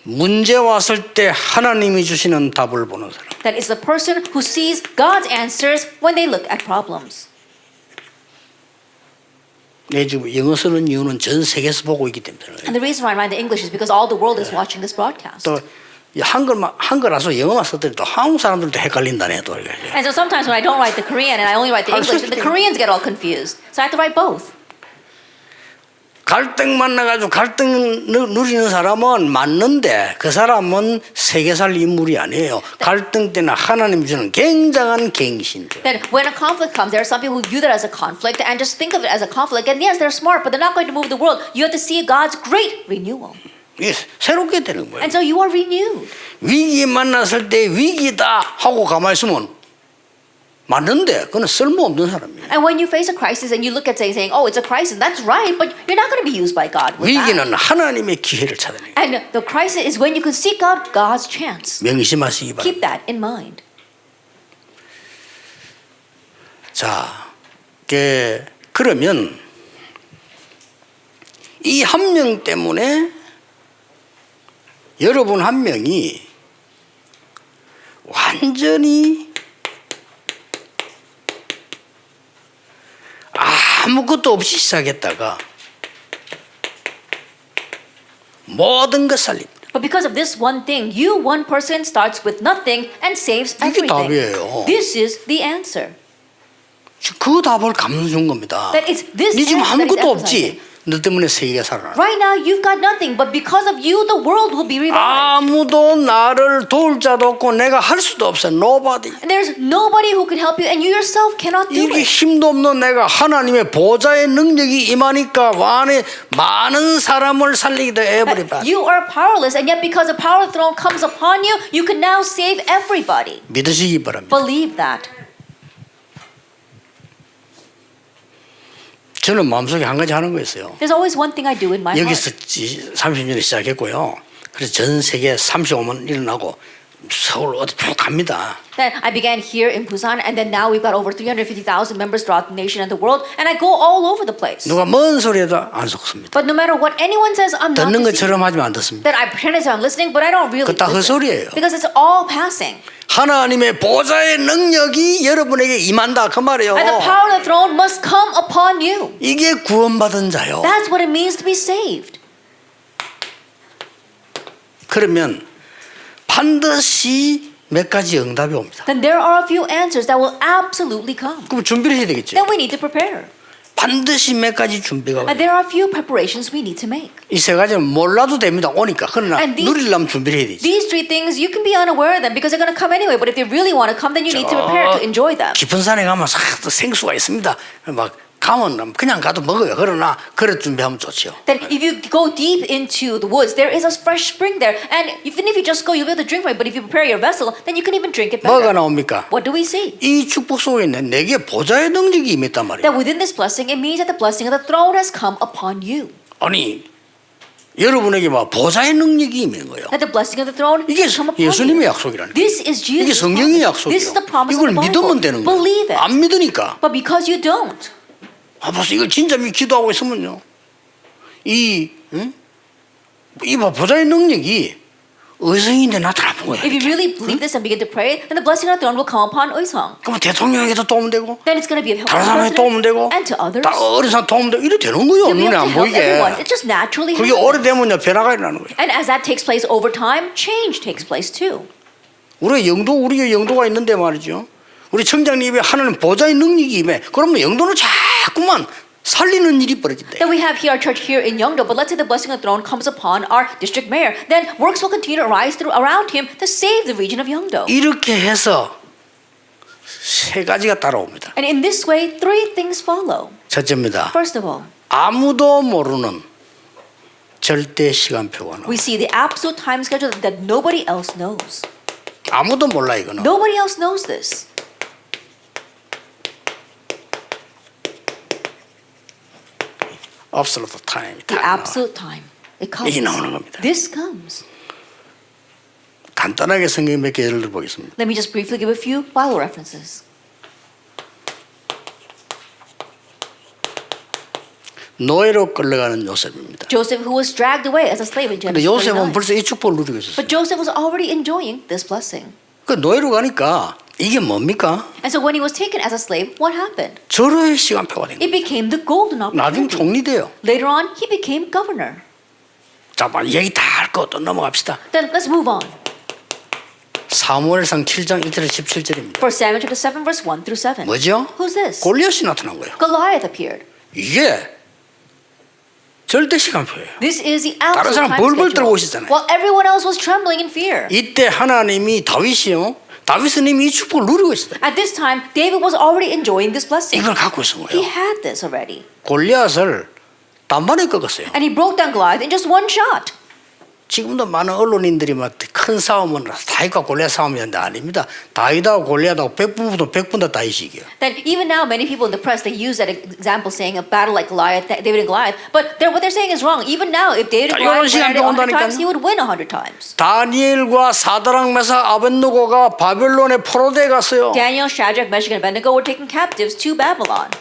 문제 왔을 때 하나님이 주시는 답을 보는 사람. That is the person who sees God's answers when they look at problems. 내 지금 영어 쓰는 이유는 전 세계에서 보고 있기 때문에. And the reason why I write the English is because all the world is watching this broadcast. 또 한글라서 영어만 썼더니 또 한국 사람들도 헷갈린다네 또. And so sometimes when I don't write the Korean and I only write the English, the Koreans get all confused. So I have to write both. 갈등 만나가지고 갈등 누리는 사람은 맞는데 그 사람은 세계 살 인물이 아니에요. 갈등 때는 하나님 주는 굉장한 갱신들. That when a conflict comes, there are some people who view that as a conflict and just think of it as a conflict. And yes, they're smart, but they're not going to move the world. You have to see God's great renewal. 이게 새롭게 되는 거예요. And so you are renewed. 위기 만났을 때 위기다 하고 가만히 있으면 맞는데 그건 쓸모없는 사람이에요. And when you face a crisis and you look at saying, oh, it's a crisis, that's right, but you're not going to be used by God with that. 위기는 하나님의 기회를 찾아내요. And the crisis is when you can seek out God's chance. 명심하시기 바랍니다. Keep that in mind. 자, 그러면 이 한 명 때문에 여러분 한 명이 완전히 아무것도 없이 시작했다가 모든 것 살립니다. But because of this one thing, you, one person, starts with nothing and saves 이게 everything. 답이에요. This is the answer. 그 답을 감는 겁니다. That it's this 네 지금 answer that is 아무것도 없지. emphasizing. 너 때문에 세계가 살아나. Right now, you've got nothing, but because of you, the world will be revived. 아무도 나를 도울 자도 없고 내가 할 수도 없어. Nobody. And there's nobody who can help you, and you yourself cannot do 이게 it. 힘도 없는 내가 하나님의 보좌의 능력이 임하니까 안에 많은 사람을 살리기도 해버리다. You are powerless, and yet because the power of the throne comes upon you, you can now save everybody. 믿으시기 바랍니다. Believe that. 저는 마음속에 한 가지 하는 거였어요. There's always one thing I do in my heart. 여기서 30년에 시작했고요. 그래서 전 세계 35만 일어나고 서울 어디 쭉 갑니다. Then I began here in Busan, and then now we've got over 350,000 members throughout the nation and the world, and I go all over the place. 누가 뭔 소리해도 안 속습니다. But no matter what anyone says, I'm not 듣는 deceived. 것처럼 하지만 안 듣습니다. That I pretend as if I'm listening, but I don't really 그거 다 listen. 헛소리예요. Because it's all passing. 하나님의 보좌의 능력이 여러분에게 임한다 그 말이에요. And the power of the throne must come upon you. 이게 구원받은 자요. That's what it means to be saved. 그러면 반드시 몇 가지 응답이 옵니다. Then there are a few answers that will absolutely come. 그럼 준비를 해야 되겠죠. Then we need to prepare. 반드시 몇 가지 준비가 And 와요. there are a few preparations we need to make. 이 세 가지는 몰라도 됩니다. 오니까. 그러나 And these- 누리려면 준비를 해야 되지. These three things, you can be unaware of them because they're going to come anyway. But if they really want to come, then you need to prepare to enjoy them. 깊은 산에 가면 또 생수가 있습니다. 막 가면 그냥 가도 먹어요. 그러나 그래 준비하면 좋죠. That if you go deep into the woods, there is a fresh spring there. And even if you just go, you'll be able to drink from it. But if you prepare your vessel, then you can even drink it 뭐가 better. 나옵니까? What do we see? 이 축복 속에 있는 내게 보좌의 능력이 임했단 말이에요. That within this blessing, it means that the blessing of the throne has come upon you. 아니 여러분에게 막 보좌의 능력이 임한 거예요. That the blessing of the throne 이게 has come upon 예수님의 you. 약속이라는 거예요. This is 이게 Jesus' 성경의 promise. This is the 약속이에요. promise of 이걸 the 믿으면 Bible. 되는 거예요. Believe it. 안 믿으니까. But because you don't, 벌써 이걸 진짜 기도하고 있으면요. 이 보좌의 능력이 의성인데 나타나는 거예요. if you really believe this and begin to pray, then the blessing of the throne will come upon Uisong. 그럼 대통령에게도 도움 되고 Then it's going to be of help to 다른 the 사람에게 도움 되고 president and to others. 다 어린 사람 도움 되고 이래 되는 거예요. To be 눈에 able 안 to help everyone. 보이게. It just naturally 그게 happens. 오래되면요 변화가 일어나는 거예요. And as that takes place over time, change takes place too. 우리가 영도가 있는데 말이죠. 우리 청장님이 하나님 보좌의 능력이 임해. 그러면 영도는 자꾸만 살리는 일이 벌어진대. Then we have here our church here in Yeongdo, but let's say the blessing of the throne comes upon our district mayor. Then works will continue to rise through around him to save the region of Yeongdo. 이렇게 해서 세 가지가 따라옵니다. And in this way, three things follow. 첫째입니다. First of all, 아무도 모르는 절대 시간표가 나와. we see the absolute time schedule that nobody else knows. 아무도 몰라 이거는. Nobody else knows this. Absolute time. The absolute time. It comes. 이게 나오는 겁니다. This comes. 간단하게 성경 몇 개 예를 들어 보겠습니다. Let me just briefly give a few Bible references. 노예로 끌려가는 요셉입니다. Joseph, who was dragged away as a slave in 근데 Genesis 요셉은 39. 벌써 이 축복을 누리고 있었어요. But Joseph was already enjoying this blessing. 그 노예로 가니까 이게 뭡니까? And so when he was taken as a slave, what happened? 절호의 시간표가 된 거예요. It became the golden 나중 opportunity. 총리 돼요. Later on, he became governor. 자, 얘기 다 할 거 또 넘어갑시다. Then let's move on. 사무엘상 7장 1절에 17절입니다. 1 Samuel chapter 7 verse 1 through 7. 뭐죠? Who's this? 골리앗이 나타난 거예요. Goliath appeared. 이게 절대 시간표예요. This is the 다른 absolute 사람 time 벌벌 떨고 schedule. 있었잖아요. While everyone else was trembling in fear. 이때 하나님이 다윗이요. 다윗은 이미 이 축복을 누리고 있어요. At this time, David was already enjoying this blessing. 이걸 갖고 있은 He 거예요. had this already. 골리앗을 단번에 꺾었어요. And he broke down Goliath in just one shot. 지금도 많은 언론인들이 막 큰 싸움은 다윗과 골리앗 싸움이었는데 아닙니다. 다윗하고 골리앗하고 100분 다 다윗이 이겨요. Then even now, many people in the press, they use that example saying a battle like Goliath, David and Goliath. But what they're saying is wrong. Even now, if David and 이런 Goliath went at it 시간도 100 온다니까요. times, he would win 100 times. 다니엘과 사드락 메삭 아벳느고가 바벨론에 포로되어 갔어요. Daniel, Shadrach, Meshach, and Abednego were taken captives to Babylon.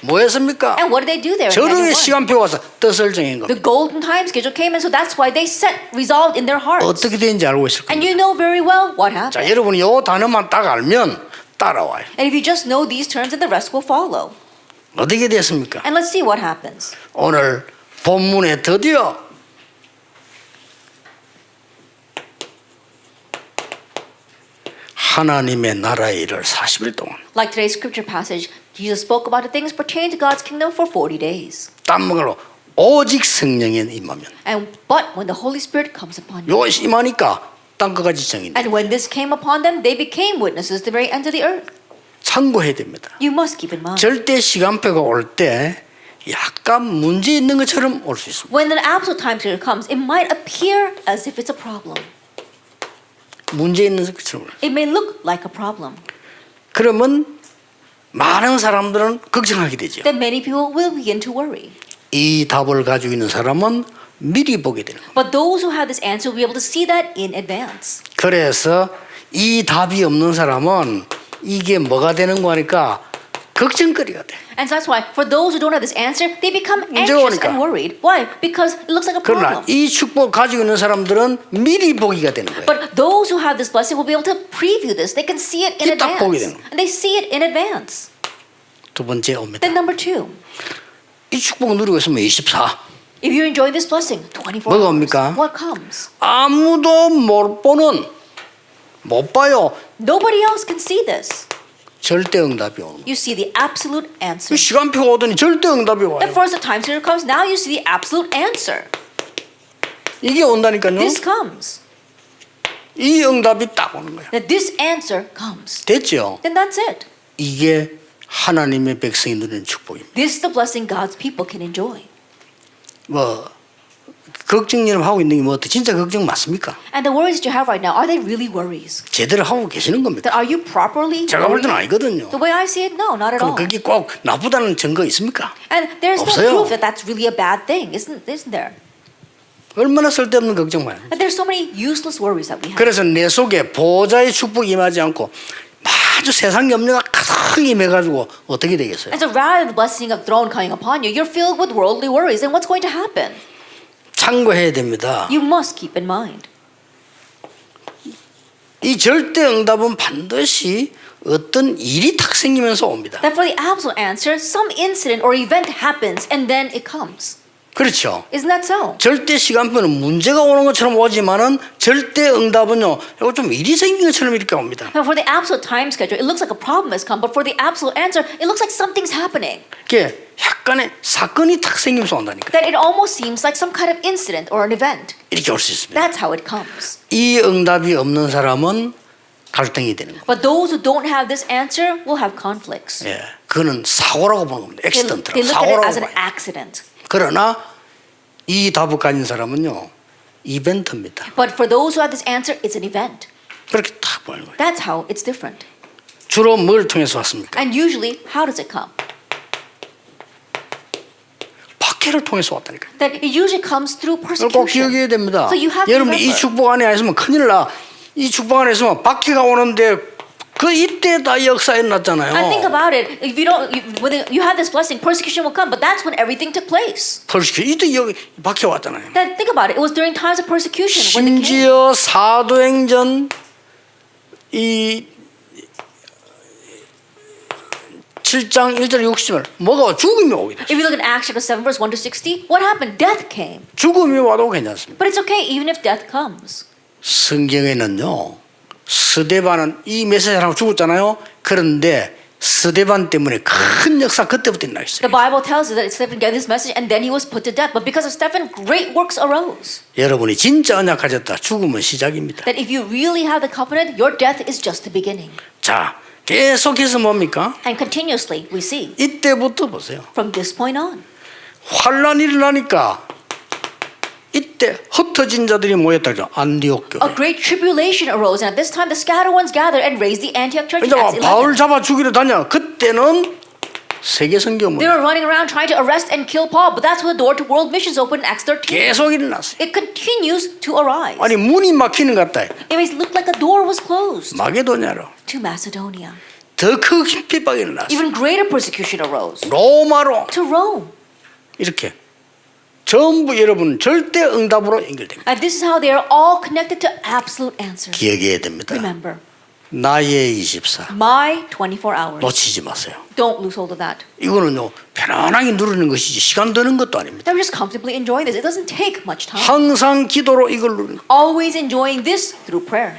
뭐 했습니까? And what did they do there? in 절호의 Daniel 1? 시간표가 와서 뜻을 정한 겁니다. The golden time schedule came, and so that's why they resolved in their hearts. 어떻게 되는지 알고 있을 And 겁니다. you know very well what 자, happened. 여러분이 이 단어만 딱 알면 따라와요. And if you just know these terms, then the rest will follow. 어떻게 됐습니까? And let's see what happens. 오늘 본문에 드디어 하나님의 나라의 일을 40일 동안 Like today's scripture passage, Jesus spoke about the things pertaining to God's kingdom for 40 days. 딴 말로 오직 성령이 임하면 But when the Holy Spirit comes upon you, 요 임하니까 땅끝까지 정인데 and when this came upon them, they became witnesses to the very ends of the earth. 참고해야 됩니다. You must keep in mind. 절대 시간표가 올 때 약간 문제 있는 것처럼 올 수 있습니다. When an absolute time period comes, it might appear as if it's a problem. 문제 있는 것처럼. It may look like a problem. 그러면 많은 사람들은 걱정하게 되죠. Then many people will begin to worry. 이 답을 가지고 있는 사람은 미리 보게 되는 거예요. But those who have this answer will be able to see that in advance. 그래서 이 답이 없는 사람은 이게 뭐가 되는 거니까 걱정거리가 돼. And so that's why for those who don't have this answer, they become 문제가 anxious 오니까. and worried. Why? Because it looks like a 그러나 problem. 이 축복 가지고 있는 사람들은 미리 보기가 되는 거예요. But those who have this blessing will be able to preview this. They can see it in 이게 딱 보게 되는 advance. And they see it in advance. 두 번째 옵니다. Then number two, 이 축복 누리고 있으면 24. if you're enjoying this blessing, 24 뭐가 hours, 옵니까? what comes? 아무도 못 봐요. Nobody else can see this. 절대 응답이 오는 거예요. You see the absolute answer. 시간표가 오더니 절대 응답이 와요. Then first the time period comes, now you see the absolute answer. 이게 온다니까요. This comes. 이 응답이 딱 오는 거예요. That this answer comes. 됐죠? Then that's it. 이게 하나님의 백성이 누리는 축복입니다. This is the blessing God's people can enjoy. 뭐 걱정 여러분 하고 있는 게 뭐 진짜 걱정 맞습니까? And the worries that you have right now, are they really worries? 제대로 하고 계시는 겁니까? That are you properly 제가 볼 때는 worried? 아니거든요. The way I see it, no, not at 그럼 all. 그게 꼭 나쁘다는 증거 있습니까? And there's no 없어요. proof that that's really a bad thing, isn't there? 얼마나 쓸데없는 걱정 많아요. And there's so many useless worries that we have. 그래서 내 속에 보좌의 축복이 임하지 않고 아주 세상 염려가 가득 임해가지고 어떻게 되겠어요? And so rather than the blessing of throne coming upon you, you're filled with worldly worries. And what's going to happen? 참고해야 됩니다. You must keep in mind. 이 절대 응답은 반드시 어떤 일이 탁 생기면서 옵니다. That for the absolute answer, some incident or event happens and then it comes. 그렇죠. Isn't that so? 절대 시간표는 문제가 오는 것처럼 오지만은 절대 응답은요, 이거 좀 일이 생긴 것처럼 이렇게 옵니다. Now, for the absolute time schedule, it looks like a problem has come, but for the absolute answer, it looks like something's happening. 이게 약간의 사건이 탁 생기면서 온다니까. That it almost seems like some kind of incident or an event. 이렇게 올 수 있습니다. That's how it comes. 이 응답이 없는 사람은 갈등이 되는 거예요. But those who don't have this answer will have conflicts. 예, 그거는 사고라고 보는 겁니다. They 액시던트라고 look at it as 사고라고 an 봐요. accident. 그러나 이 답을 가진 사람은요, 이벤트입니다. But for those who have this answer, it's an event. 그렇게 딱 보는 거예요. That's how it's different. 주로 뭘 통해서 왔습니까? And usually, how does it come? 박해를 통해서 왔다니까요. That it usually comes through 이걸 꼭 persecution. 기억해야 됩니다. So you have to 여러분 이 remember. 축복 안에 있으면 큰일 나. 이 축복 안에 있으면 박해가 오는데 그 이때 다 역사에 났잖아요. And think about it. If you don't, when you have this blessing, persecution will come. But that's when everything took place. 이때 여기 박해 왔잖아요. Then think about it. It was during times of persecution when it came. 심지어 사도행전 이 7장 1절 60절 뭐가 죽음이 오게 됐어요. If you look at Acts chapter 7, verse 1 to 60, what happened? Death came. 죽음이 와도 괜찮습니다. But it's okay, even if death comes. 성경에는요, 스데반은 이 메시지하고 죽었잖아요. 그런데 스데반 때문에 큰 역사 그때부터 일어나 있어요. The Bible tells us that Stephen gave this message and then he was put to death. But because of Stephen, great works arose. 여러분이 진짜 언약 가졌다. 죽음은 시작입니다. That if you really have the covenant, your death is just the beginning. 자, 계속해서 뭡니까? And continuously, we see, 이때부터 보세요. from this point on, 환란이 일어나니까 이때 흩어진 자들이 모였다. 안디옥 교회. a great tribulation arose. And at this time, the scattered ones gathered and raised the Antioch church in 이제 Acts 11. 바울 잡아 죽이러 다녀. 그때는 세계 선교문 They were running around trying to arrest and kill Paul. But that's when the door to world missions opened in Acts 13. 계속 일어났어요. It continues to arise. 아니 문이 막히는 것 같다. It looked like the door was closed 마게도냐로 to Macedonia. 더 큰 핍박이 일어났어요. Even greater persecution arose 로마로 to Rome. 이렇게 전부 여러분 절대 응답으로 연결됩니다. And this is how they are all connected to absolute answers. 기억해야 됩니다. Remember, 나의 24 my 24 hours. 놓치지 마세요. Don't lose hold of that. 이거는요 편안하게 누르는 것이지 시간 드는 것도 아닙니다. They're just comfortably enjoying this. It doesn't take much time. 항상 기도로 이걸 누르는 Always enjoying this through prayer.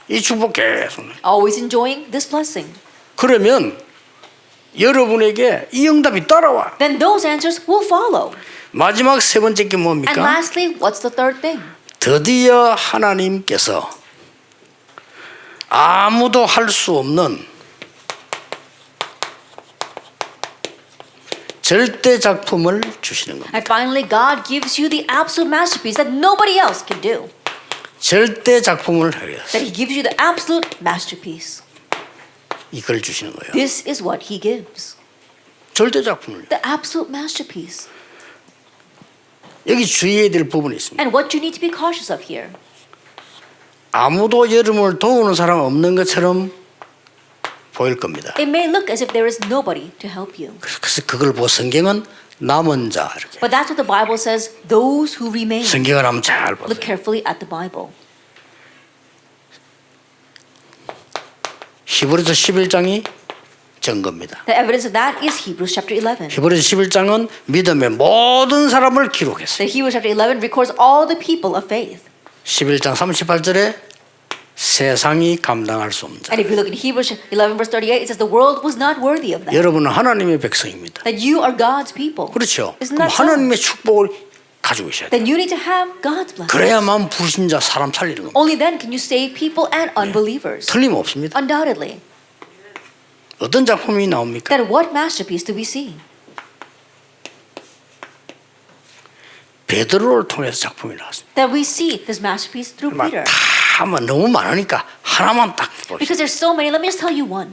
이 축복 계속. Always enjoying this blessing. 그러면 여러분에게 이 응답이 따라와. then those answers will follow. 마지막 세 번째 게 And 뭡니까? lastly, what's the third thing? 드디어 하나님께서 아무도 할 수 없는 절대 작품을 주시는 겁니다. And finally, God gives you the absolute masterpiece that nobody else can do. 절대 작품을 하겠어요. That He gives you the absolute masterpiece. 이걸 주시는 거예요. This is what He gives. 절대 작품을. The absolute masterpiece. 여기 주의해야 될 부분이 있습니다. And what you need to be cautious of here. 아무도 여러분을 도우는 사람 없는 것처럼 보일 겁니다. It may look as if there is nobody to help you. 그래서 그걸 보고 성경은 남은 자 이렇게. But that's what the Bible says, those who remain. 성경을 한번 잘 보세요. Look carefully at the Bible. 히브리서 11장이 증거입니다. The evidence of that is Hebrews chapter 11. 히브리서 11장은 믿음의 모든 사람을 기록했어요. The Hebrews chapter 11 records all the people of faith. 11장 38절에 세상이 감당할 수 없는 자. And if you look at Hebrews 11 verse 38, it says the world was not worthy of that. 여러분은 하나님의 백성입니다. That you are God's people. 그렇죠. Isn't 그럼 that so? 하나님의 축복을 가지고 있어야 돼요. Then you need to have God's blessing. 그래야만 불신자 사람 살리는 겁니다. Only then can you save people and unbelievers. 틀림없습니다. Undoubtedly. 어떤 작품이 나옵니까? Then what masterpiece do we see? 베드로를 통해서 작품이 나왔습니다. That we see this masterpiece through Peter. 다 하면 너무 많으니까 하나만 딱 봅시다. Because there's so many, let me just tell you one.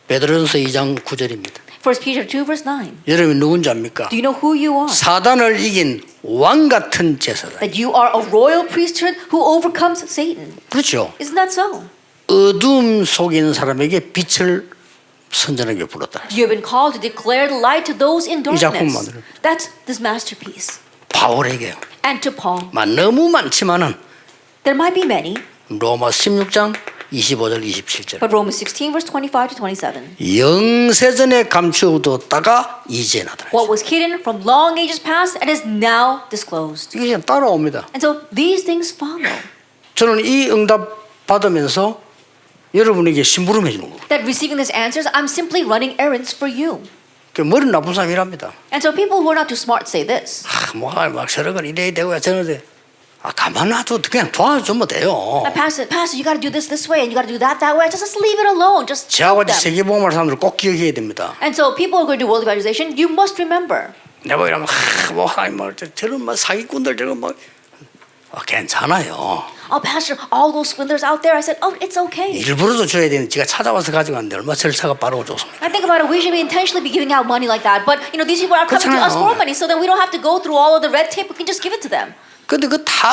베드로전서 2장 9절입니다. 1 Peter 2 verse 9. 여러분이 누군지 압니까? Do you know who you are? 사단을 이긴 왕 같은 제사다. That you are a royal priesthood who overcomes Satan. 그렇죠. Isn't that so? 어둠 속에 있는 사람에게 빛을 선전하게 불렀다. You have been called to declare the light to those in 이 작품 darkness. 만들어. That's this masterpiece. 바울에게 And to Paul. 너무 많지만은 There might be many, 로마 16장 25절 27절 but Romans 16 verse 25 to 27. 영세전에 감추어뒀다가 이제 나타났어요. What was hidden from long ages past and is now disclosed. 이게 그냥 따라옵니다. And so these things follow. 저는 이 응답 받으면서 여러분에게 심부름 해주는 거예요. That receiving these answers, I'm simply running errands for you. 머리 나쁜 사람이랍니다. And so people who are not too smart say this. 막 저런 건 이래 되고 저런 데 가만 놔둬 그냥 도와주면 돼요. Pastor, you got to do this way and you got to do that way. Just leave it alone. Just 저하고 help them. 세계복음할 사람들 꼭 기억해야 됩니다. And so people who are going to do world evangelization, you must remember. 내가 이러면 저런 사기꾼들 저런 괜찮아요. Oh, Pastor, all those swindlers out there. I said, oh, it's okay. 일부러도 줘야 되는 제가 찾아와서 가져갔는데 얼마나 절차가 빠르고 좋습니까? I think about it. We should be intentionally be giving out money like that. But you know, these people are coming to us 그렇잖아요. for money, so then we don't have to go through all of the red tape. We can just give it to them. 근데 그 다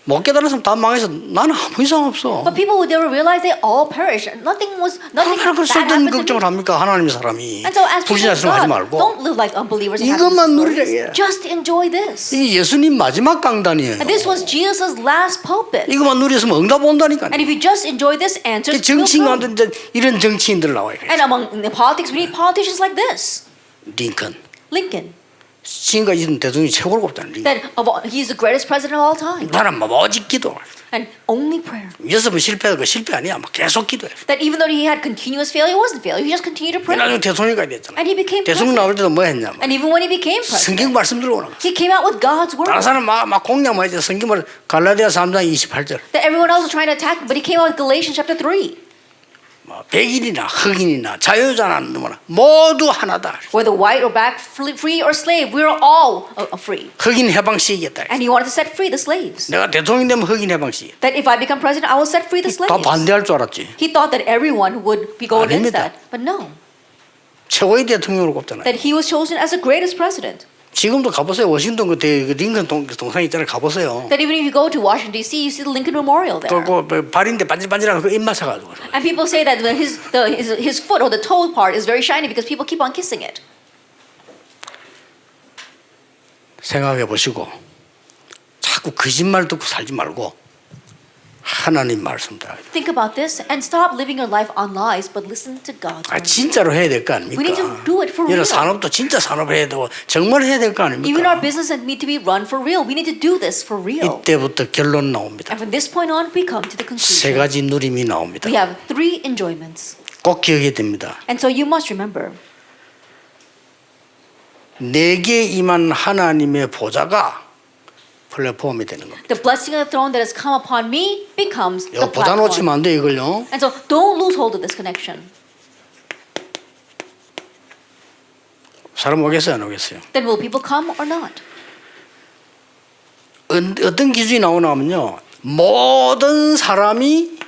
못 깨달아서 다 망해서 나는 아무 이상 없어. But people who never realize they all perish. Nothing 그럼 bad 쓸데없는 happened to 걱정을 me. 합니까? 하나님의 사람이 And so as people 불신자처럼 of 하지 God, 말고 don't live like unbelievers. And 이것만 have 누리라, these 예. stories. Just enjoy this. 이게 예수님 마지막 강단이에요. And this was Jesus' last pulpit. 이것만 누렸으면 응답 온다니까요. And if you just enjoy this, answers will 정치인들 come. 이런 정치인들 나와요. And among the politics, we need politicians like this. 링컨. Lincoln. 지금까지 있는 대통령이 최고로 곱다는 링컨. That he's the greatest president of all time. 나는 오직 기도. And only prayer. 6번 실패해도 그 실패 아니야. 계속 기도해. That even though he had continuous failure, it wasn't failure. He just continued to pray. 나중에 대통령까지 됐잖아. And he became 대통령 president. 나올 때도 뭐 했냐. And even when he became 성경 president, 말씀 들고 나가. he came out with God's word. 다른 사람 막 공략만 했지. 성경을 갈라디아 3장 28절. That everyone else was trying to attack him, but he came out with Galatians chapter 3. 백인이나 흑인이나 자유자나 누구나 모두 하나다. Whether white or black, free or slave, we are all free. 흑인 해방시키겠다. And he wanted to set free the slaves. 내가 대통령 되면 흑인 해방시키겠다. That if I become president, I will set free the 다 slaves. 반대할 줄 알았지. He thought that everyone would be going against 아닙니다. that. But no, 최고의 대통령으로 꼽잖아요. that he was chosen as the greatest president. 지금도 가보세요. 워싱턴 그 링컨 동상 있잖아요. 가보세요. That even if you go to Washington D.C., you see the Lincoln Memorial there. 그 발인데 반질반질한 그 입맛 사가지고. And people say that his foot or the toe part is very shiny because people keep on kissing it. 생각해 보시고 자꾸 거짓말 듣고 살지 말고 하나님 말씀 따라. Think about this and stop living your life on lies, but listen to God's word. 진짜로 해야 될 거 아닙니까? We need to do it for 이런 real. 산업도 진짜 산업을 해야 되고 정말 해야 될 거 Even our 아닙니까? business need to be run for real. We need to do this for real. 이때부터 결론 나옵니다. And from this point on, we come to the 세 conclusion. 가지 누림이 나옵니다. We have 3 enjoyments. 꼭 기억해야 됩니다. And so you must remember, 내게 임한 하나님의 보좌가 플랫폼이 되는 겁니다. the blessing of the throne that has come upon me becomes the 이거 보좌 platform. 놓치면 안 돼 이걸요. And so don't lose hold of this connection. 사람 오겠어요 안 오겠어요? Then will people come or not? 어떤 기준이 나오냐면요. 모든 사람이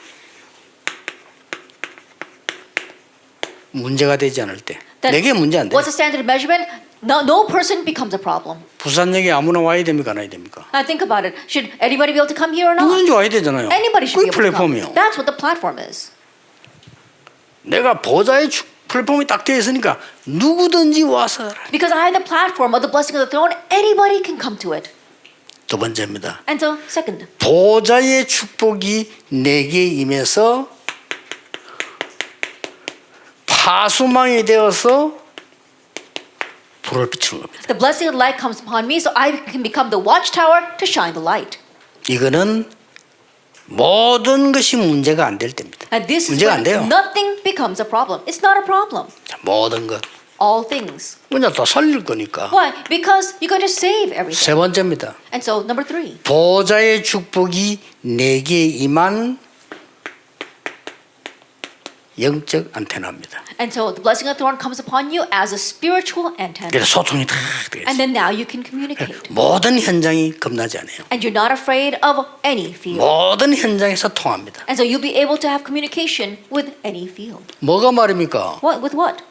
문제가 되지 않을 때. Then 내게 문제 안 돼. what's the standard of measurement? No person becomes a problem. 부산역에 아무나 와야 됩니까 안 와야 됩니까? Now think about it. Should anybody be able to come here or not? 누구든지 와야 되잖아요. Anybody should be 그게 able to come. 플랫폼이요. That's what the platform is. 내가 보좌의 플랫폼이 딱 되어 있으니까 누구든지 와서 Because I have the platform of the blessing of the throne, anybody can come to it. 두 번째입니다. And so, second, 보좌의 축복이 내게 임해서 파수망이 되어서 불을 비추는 겁니다. the blessing of light comes upon me, so I can become the watchtower to shine the light. 이거는 모든 것이 문제가 안 될 때입니다. And this is 문제가 안 돼요. when nothing becomes a problem. It's not a problem. 모든 것. All things. 그냥 다 살릴 거니까. Why? Because you're going to save everything. 세 번째입니다. And so, number three, 보좌의 축복이 내게 임한 영적 안테나입니다. and so the blessing of the throne comes upon you as a spiritual antenna. 그래서 소통이 다 되겠어요. And then now you can communicate. 모든 현장이 겁나지 않아요. And you're not afraid of any field. 모든 현장에서 통합니다. And so you'll be able to have communication with any field. 뭐가 말입니까? What? With what?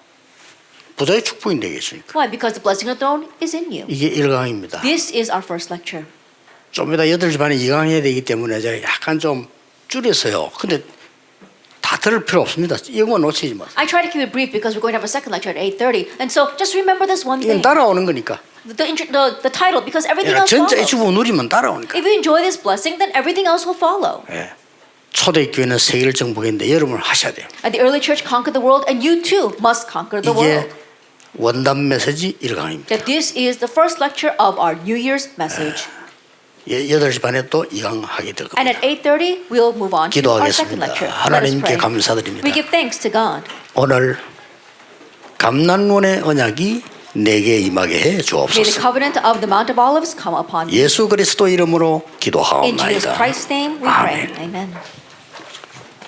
보좌의 축복이 내게 있으니까. Why? Because the blessing of the throne is in you. 이게 1강입니다. This is our first lecture. 좀 이따 8시 반에 2강 해야 되기 때문에 제가 약간 좀 줄였어요. 근데 다 들을 필요 없습니다. 이거만 놓치지 마세요. I try to keep it brief because we're going to have a second lecture at 8:30. And so just remember this one 이건 thing. 따라오는 거니까. The title, because everything else 전자 follows. H부 누리면 따라오니까. If you enjoy this blessing, then everything else will follow. 예. 초대교회는 세계를 정복했는데 여러분 하셔야 돼요. And the early church conquered the world, and you too must conquer the 이게 world. 원단 메시지 1강입니다. That this is the first lecture of our New Year's message. 8시 반에 또 2강 하게 될 And 겁니다. at 8:30, we'll move on to our second 기도하겠습니다. lecture. Let us 하나님께 pray. 감사드립니다. We give thanks to God. 오늘 감난원의 언약이 내게 임하게 해 May the 주옵소서. covenant of the Mount of Olives come upon you. 예수 그리스도 이름으로 In Jesus 기도하옵나이다. Christ's name we pray. 아멘. Amen.